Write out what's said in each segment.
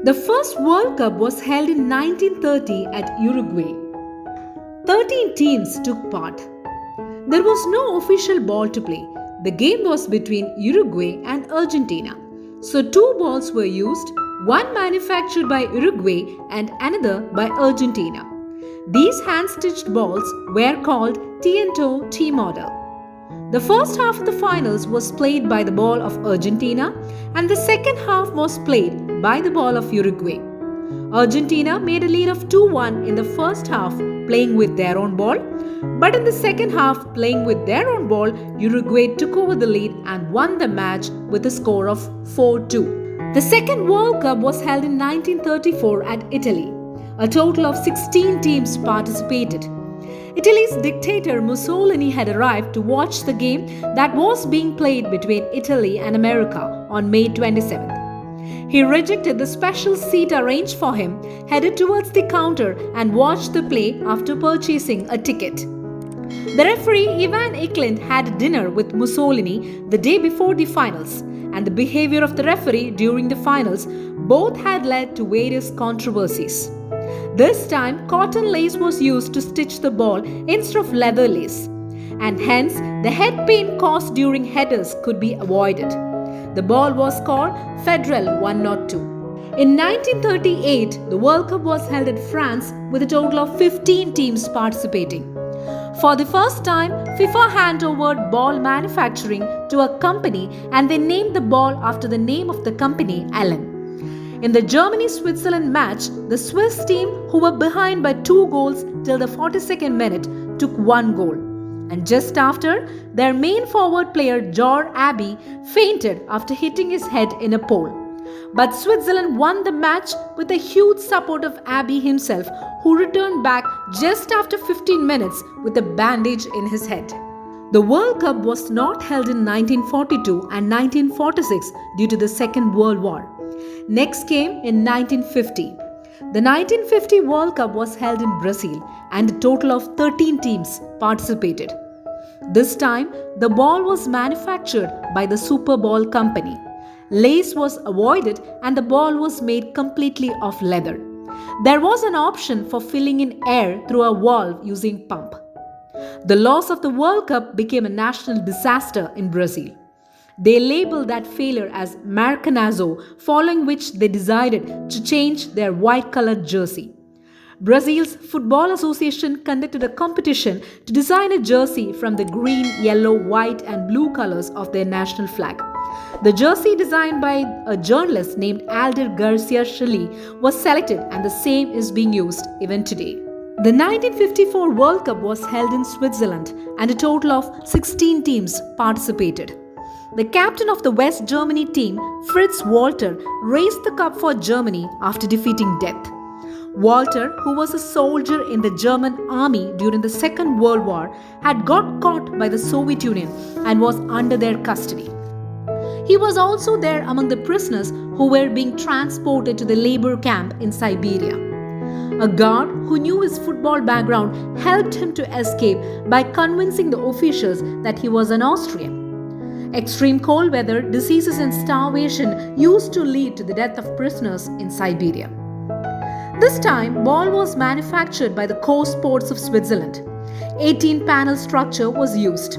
The first World Cup was held in 1930 at Uruguay. 13 teams took part. There was no official ball to play. The game was between Uruguay and Argentina. So two balls were used, one manufactured by Uruguay and another by Argentina. These hand-stitched balls were called T&O T model. The first half of the finals was played by the ball of Argentina and the second half was played by the ball of Uruguay. Argentina made a lead of 2-1 in the first half playing with their own ball, but in the second half playing with their own ball, Uruguay took over the lead and won the match with a score of 4-2. The second World Cup was held in 1934 at Italy. A total of 16 teams participated. Italy's dictator Mussolini had arrived to watch the game that was being played between Italy and America on May 27th. He rejected the special seat arranged for him, headed towards the counter and watched the play after purchasing a ticket. The referee Ivan Eklund had dinner with Mussolini the day before the finals, and the behavior of the referee during the finals both had led to various controversies. This time, cotton lace was used to stitch the ball instead of leather lace, and hence the head pain caused during headers could be avoided. The ball was called Federal 102. In 1938, the World Cup was held in France with a total of 15 teams participating. For the first time, FIFA handed ball manufacturing to a company and they named the ball after the name of the company, Allen. In the Germany-Switzerland match, the Swiss team, who were behind by 2 goals till the 42nd minute, took 1 goal. And just after, their main forward player Jor Abbey fainted after hitting his head in a pole. But Switzerland won the match with the huge support of Abbey himself, who returned back just after 15 minutes with a bandage in his head. The World Cup was not held in 1942 and 1946 due to the Second World War. Next came in 1950. The 1950 World Cup was held in Brazil and a total of 13 teams participated. This time, the ball was manufactured by the Super Ball company. Lace was avoided and the ball was made completely of leather. There was an option for filling in air through a valve using pump. The loss of the World Cup became a national disaster in Brazil. They labeled that failure as Maracanazo, following which they decided to change their white-colored jersey. Brazil's Football Association conducted a competition to design a jersey from the green, yellow, white and blue colors of their national flag. The jersey designed by a journalist named Alder Garcia Shelley was selected and the same is being used even today. The 1954 World Cup was held in Switzerland and a total of 16 teams participated. The captain of the West Germany team, Fritz Walter, raised the cup for Germany after defeating death. Walter, who was a soldier in the German army during the Second World War, had got caught by the Soviet Union and was under their custody. He was also there among the prisoners who were being transported to the labor camp in Siberia. A guard who knew his football background helped him to escape by convincing the officials that he was an Austrian. Extreme cold weather, diseases and starvation used to lead to the death of prisoners in Siberia. This time, ball was manufactured by the coast ports of Switzerland. 18-panel structure was used.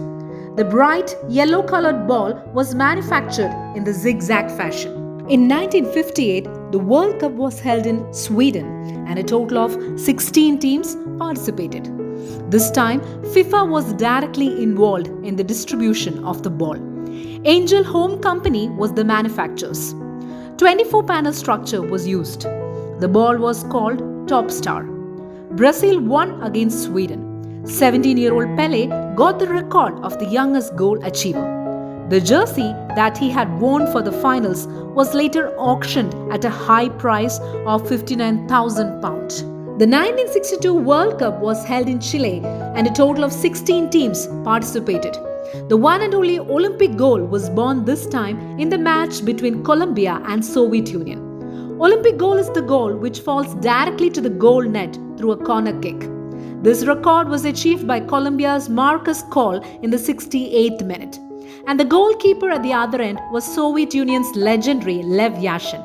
The bright yellow-colored ball was manufactured in the zigzag fashion. In 1958, the World Cup was held in Sweden and a total of 16 teams participated. This time, FIFA was directly involved in the distribution of the ball. Angel Home Company was the manufacturers. 24-panel structure was used. The ball was called Top Star. Brazil won against Sweden. 17-year-old Pele got the record of the youngest goal achiever. The jersey that he had worn for the finals was later auctioned at a high price of £59,000. The 1962 World Cup was held in Chile and a total of 16 teams participated. The one and only Olympic goal was born this time in the match between Colombia and Soviet Union. Olympic goal is the goal which falls directly to the goal net through a corner kick. This record was achieved by Colombia's Marcus Coll in the 68th minute. And the goalkeeper at the other end was Soviet Union's legendary Lev Yashin.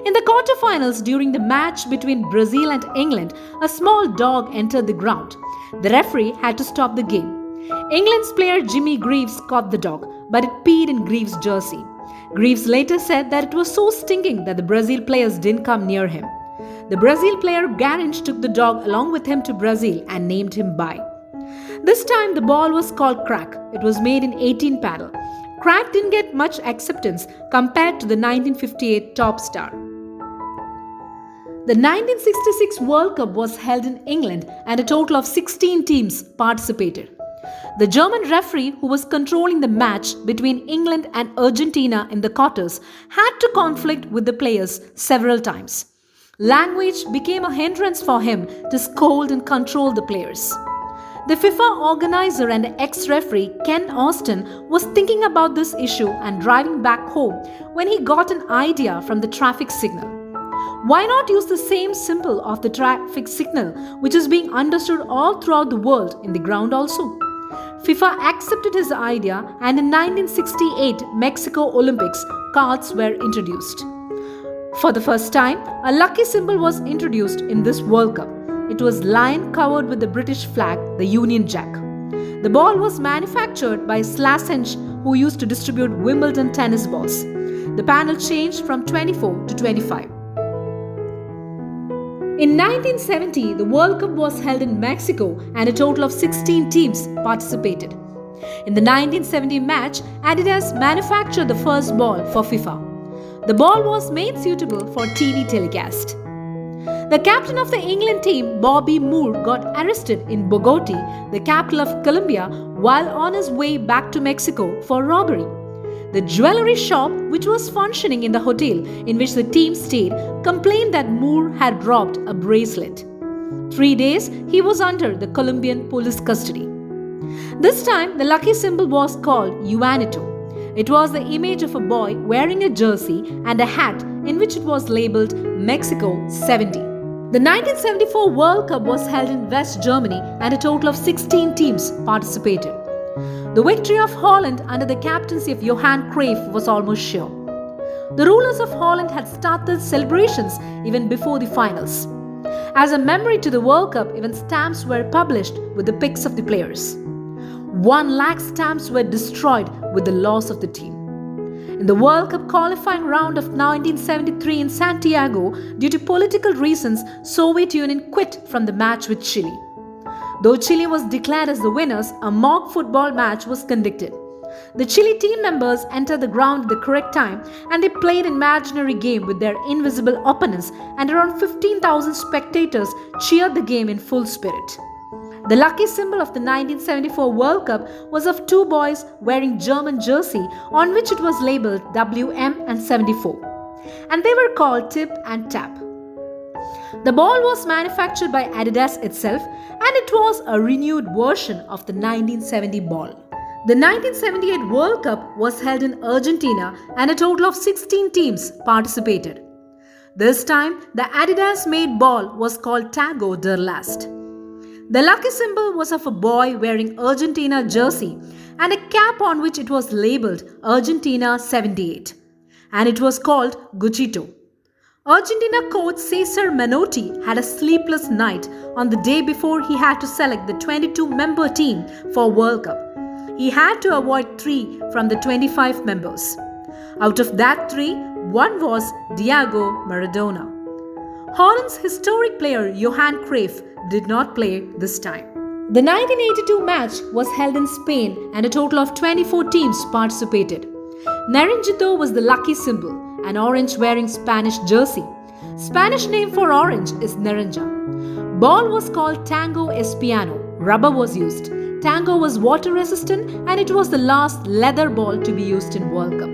In the quarterfinals, during the match between Brazil and England, a small dog entered the ground. The referee had to stop the game. England's player Jimmy Greaves caught the dog, but it peed in Greaves' jersey. Greaves later said that it was so stinking that the Brazil players didn't come near him. The Brazil player Garrincha took the dog along with him to Brazil and named him Bye. This time the ball was called crack. It was made in 18 paddle. Crack didn't get much acceptance compared to the 1958 Top Star. The 1966 World Cup was held in England and a total of 16 teams participated. The German referee who was controlling the match between England and Argentina in the quarters had to conflict with the players several times. Language became a hindrance for him to scold and control the players. The FIFA organizer and ex-referee Ken Austin was thinking about this issue and driving back home when he got an idea from the traffic signal. Why not use the same symbol of the traffic signal which is being understood all throughout the world in the ground also? FIFA accepted his idea, and in 1968 Mexico Olympics, cards were introduced. For the first time, a lucky symbol was introduced in this World Cup. It was lion covered with the British flag, the Union Jack. The ball was manufactured by Slashench, who used to distribute Wimbledon tennis balls. The panel changed from 24 to 25. In 1970, the World Cup was held in Mexico and a total of 16 teams participated. In the 1970 match, Adidas manufactured the first ball for FIFA. The ball was made suitable for TV telecast. The captain of the England team, Bobby Moore, got arrested in Bogotá, the capital of Colombia, while on his way back to Mexico for robbery. The jewelry shop, which was functioning in the hotel in which the team stayed, complained that Moore had robbed a bracelet. 3 days, he was under the Colombian police custody. This time, the lucky symbol was called Juanito. It was the image of a boy wearing a jersey and a hat in which it was labeled Mexico 70. The 1974 World Cup was held in West Germany and a total of 16 teams participated. The victory of Holland under the captaincy of Johan Cruyff was almost sure. The rulers of Holland had started celebrations even before the finals. As a memory to the World Cup, even stamps were published with the pics of the players. 1 lakh stamps were destroyed with the loss of the team. In the World Cup qualifying round of 1973 in Santiago, due to political reasons, Soviet Union quit from the match with Chile. Though Chile was declared as the winners, a mock football match was conducted. The Chile team members entered the ground at the correct time and they played an imaginary game with their invisible opponents, and around 15,000 spectators cheered the game in full spirit. The lucky symbol of the 1974 World Cup was of 2 boys wearing German jersey on which it was labeled WM and 74, and they were called Tip and Tap. The ball was manufactured by Adidas itself, and it was a renewed version of the 1970 ball. The 1978 World Cup was held in Argentina and a total of 16 teams participated. This time, the Adidas-made ball was called Tango der Last. The lucky symbol was of a boy wearing Argentina jersey and a cap on which it was labeled Argentina 78, and it was called Guchito. Argentina coach Cesar Menotti had a sleepless night on the day before he had to select the 22-member team for World Cup. He had to avoid 3 from the 25 members. Out of that 3, 1 was Diego Maradona. Holland's historic player Johan Cruyff did not play this time. The 1982 match was held in Spain and a total of 24 teams participated. Naranjito was the lucky symbol, an orange wearing Spanish jersey. Spanish name for orange is naranja. Ball was called Tango Espiano. Rubber was used. Tango was water resistant and it was the last leather ball to be used in World Cup.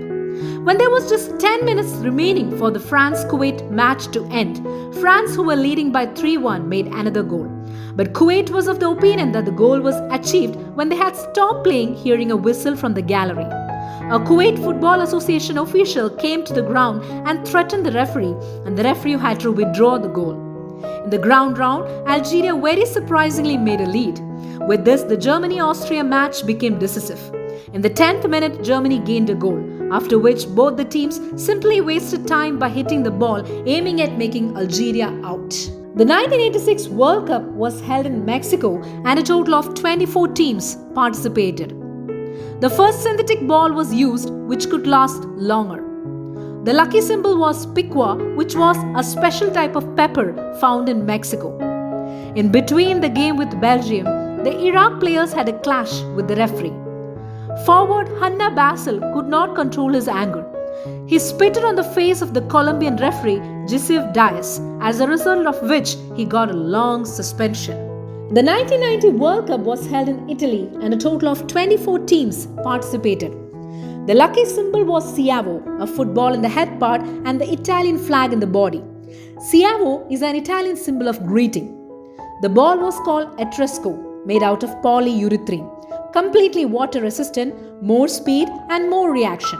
When there was just 10 minutes remaining for the France-Kuwait match to end, France, who were leading by 3-1, made another goal. But Kuwait was of the opinion that the goal was achieved when they had stopped playing, hearing a whistle from the gallery. A Kuwait Football Association official came to the ground and threatened the referee, and the referee had to withdraw the goal. In the ground round, Algeria very surprisingly made a lead. With this, the Germany-Austria match became decisive. In the 10th minute, Germany gained a goal. after which both the teams simply wasted time by hitting the ball, aiming at making Algeria out. The 1986 World Cup was held in Mexico and a total of 24 teams participated. The first synthetic ball was used, which could last longer. The lucky symbol was piqua, which was a special type of pepper found in Mexico. In between the game with Belgium, the Iraq players had a clash with the referee. Forward Hanna Basel could not control his anger. He spitted on the face of the Colombian referee Gisif Diaz, as a result of which he got a long suspension. The 1990 World Cup was held in Italy and a total of 24 teams participated. The lucky symbol was Siavo, a football in the head part and the Italian flag in the body. Siavo is an Italian symbol of greeting. The ball was called Etresco, made out of polyurethane, completely water resistant, more speed and more reaction.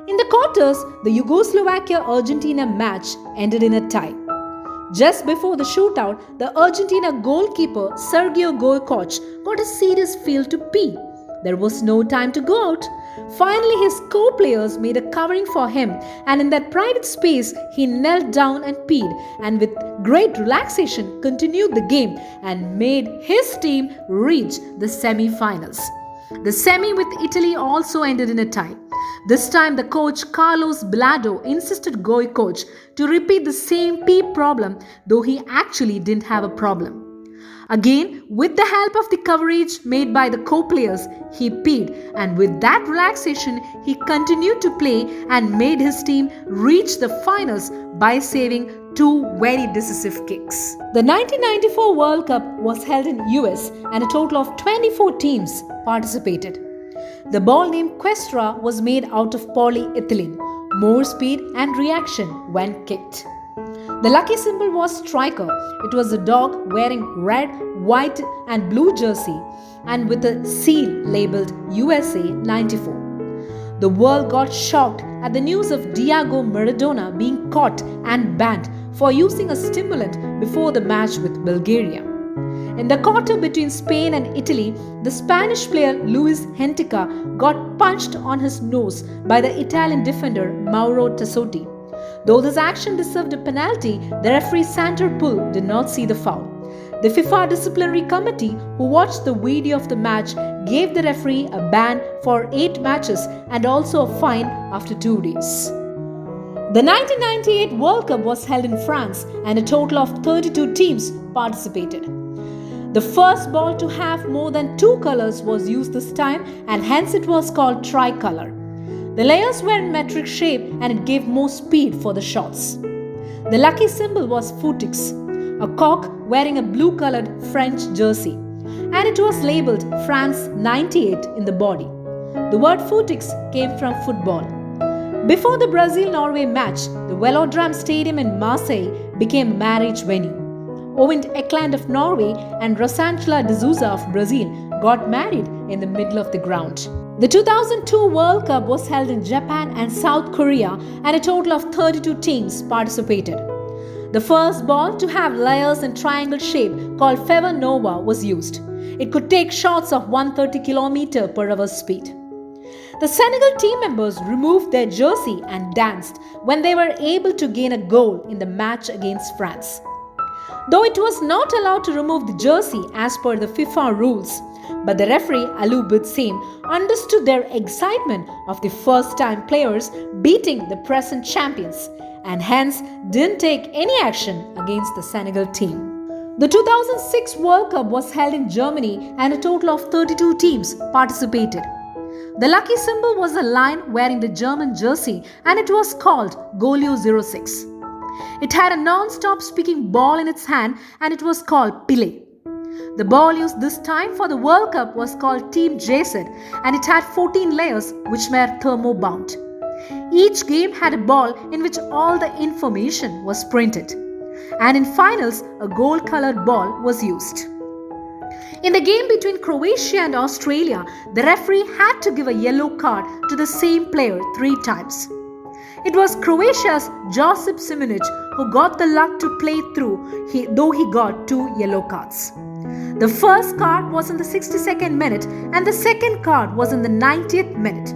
In the quarters, the Yugoslavia-Argentina match ended in a tie. Just before the shootout, the Argentina goalkeeper Sergio Goycoch got a serious feel to pee. There was no time to go out. Finally, his co-players made a covering for him, and in that private space, he knelt down and peed, and with great relaxation continued the game and made his team reach the semi-finals. The semi with Italy also ended in a tie. This time, the coach Carlos Bilardo insisted Goycoch to repeat the same pee problem, though he actually didn't have a problem. Again, with the help of the coverage made by the co-players, he peed, and with that relaxation, he continued to play and made his team reach the finals by saving two very decisive kicks. The 1994 World Cup was held in US and a total of 24 teams participated. The ball named Questra was made out of polyethylene, more speed and reaction when kicked. The lucky symbol was striker. It was a dog wearing red, white and blue jersey and with a seal labelled USA 94. The world got shocked at the news of Diego Maradona being caught and banned for using a stimulant before the match with Bulgaria. In the quarter between Spain and Italy, the Spanish player Luis Hentica got punched on his nose by the Italian defender Mauro Tassotti. Though this action deserved a penalty, the referee Sander Pull did not see the foul. The FIFA disciplinary committee, who watched the video of the match, gave the referee a ban for 8 matches and also a fine after 2 days. The 1998 World Cup was held in France and a total of 32 teams participated. The first ball to have more than 2 colors was used this time, and hence it was called tricolor. The layers were in metric shape and it gave more speed for the shots. The lucky symbol was Futix, a cock wearing a blue-colored French jersey, and it was labelled France 98 in the body. The word Futix came from football. Before the Brazil-Norway match, the Velodrome Stadium in Marseille became a marriage venue. Owen Ekland of Norway and Rosângela de Souza of Brazil got married in the middle of the ground. The 2002 World Cup was held in Japan and South Korea and a total of 32 teams participated. The first ball to have layers in triangle shape called Fever Nova was used. It could take shots of 130 km/h speed. The Senegal team members removed their jersey and danced when they were able to gain a goal in the match against France. Though it was not allowed to remove the jersey as per the FIFA rules, but the referee Alou Bitsem understood their excitement of the first-time players beating the present champions and hence didn't take any action against the Senegal team. The 2006 World Cup was held in Germany and a total of 32 teams participated. The lucky symbol was a lion wearing the German jersey and it was called Golio 06. It had a non-stop speaking ball in its hand and it was called Pile. The ball used this time for the World Cup was called Team JZ and it had 14 layers which were thermo-bound. Each game had a ball in which all the information was printed. And in finals, a gold-colored ball was used. In the game between Croatia and Australia, the referee had to give a yellow card to the same player 3 times. It was Croatia's Josip Simonic who got the luck to play through, though he got 2 yellow cards. The first card was in the 62nd minute and the second card was in the 90th minute.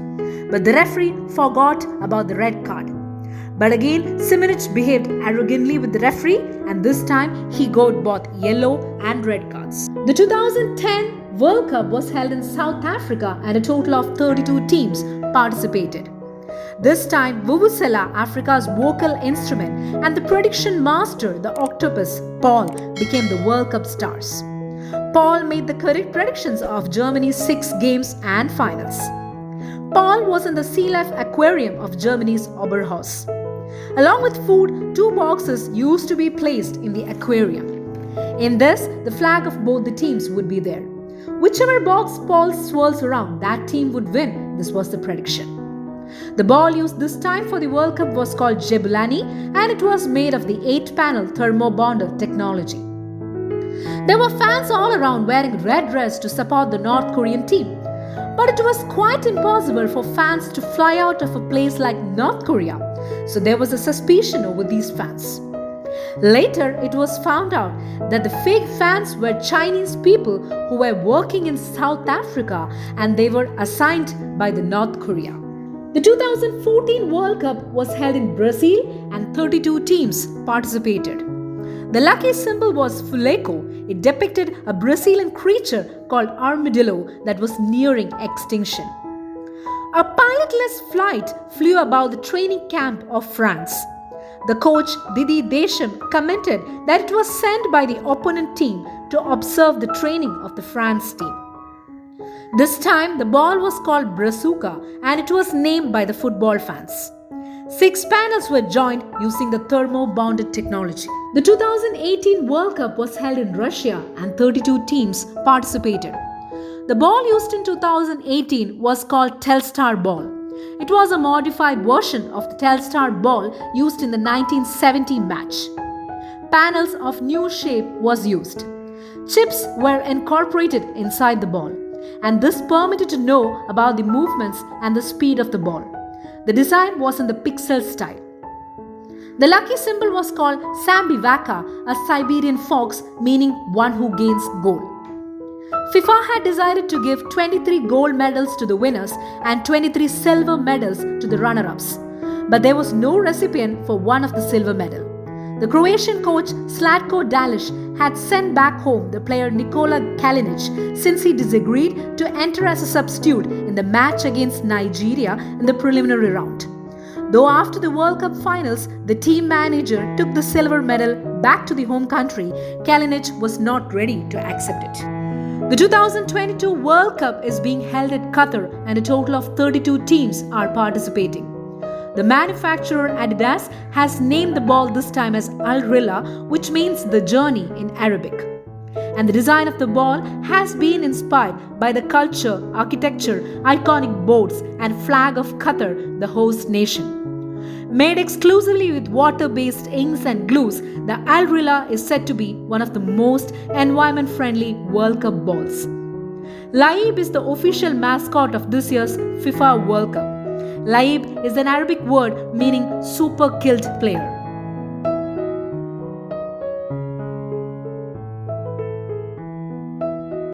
but the referee forgot about the red card. But again, Simovic behaved arrogantly with the referee, and this time he got both yellow and red cards. The 2010 World Cup was held in South Africa and a total of 32 teams participated. This time, Vuvuzela, Africa's vocal instrument, and the prediction master, the octopus, Paul, became the World Cup stars. Paul made the correct predictions of Germany's 6 games and finals. Paul was in the sea life aquarium of Germany's Oberhaus. Along with food, 2 boxes used to be placed in the aquarium. In this, the flag of both the teams would be there. Whichever box Paul swirls around, that team would win. This was the prediction. The ball used this time for the World Cup was called Jebulani, and it was made of the 8-panel thermobonded technology. There were fans all around wearing red dress to support the North Korean team. But it was quite impossible for fans to fly out of a place like North Korea, so there was a suspicion over these fans. Later, it was found out that the fake fans were Chinese people who were working in South Africa, and they were assigned by the North Korea. The 2014 World Cup was held in Brazil and 32 teams participated. The lucky symbol was fuleco. It depicted a Brazilian creature called armadillo that was nearing extinction. A pilotless flight flew above the training camp of France. The coach Didier Deschamps commented that it was sent by the opponent team to observe the training of the France team. This time, the ball was called Brazuca and it was named by the football fans. 6 panels were joined using the thermo-bonded technology. The 2018 World Cup was held in Russia and 32 teams participated. The ball used in 2018 was called Telstar ball. It was a modified version of the Telstar ball used in the 1970 match. Panels of new shape was used. Chips were incorporated inside the ball, and this permitted to know about the movements and the speed of the ball. The design was in the pixel style. The lucky symbol was called Sambivaka, a Siberian fox meaning one who gains gold. FIFA had decided to give 23 gold medals to the winners and 23 silver medals to the runner-ups, but there was no recipient for one of the silver medal. The Croatian coach Slatko Dalic had sent back home the player Nikola Kalinic since he disagreed to enter as a substitute in the match against Nigeria in the preliminary round. Though after the World Cup finals, the team manager took the silver medal back to the home country, Kalinic was not ready to accept it. The 2022 World Cup is being held at Qatar and a total of 32 teams are participating. The manufacturer Adidas has named the ball this time as Al Rilla, which means the journey in Arabic. And the design of the ball has been inspired by the culture, architecture, iconic boards and flag of Qatar, the host nation. Made exclusively with water-based inks and glues, the Al Rilla is said to be one of the most environment-friendly World Cup balls. Laib is the official mascot of this year's FIFA World Cup. Laib is an Arabic word meaning super skilled player.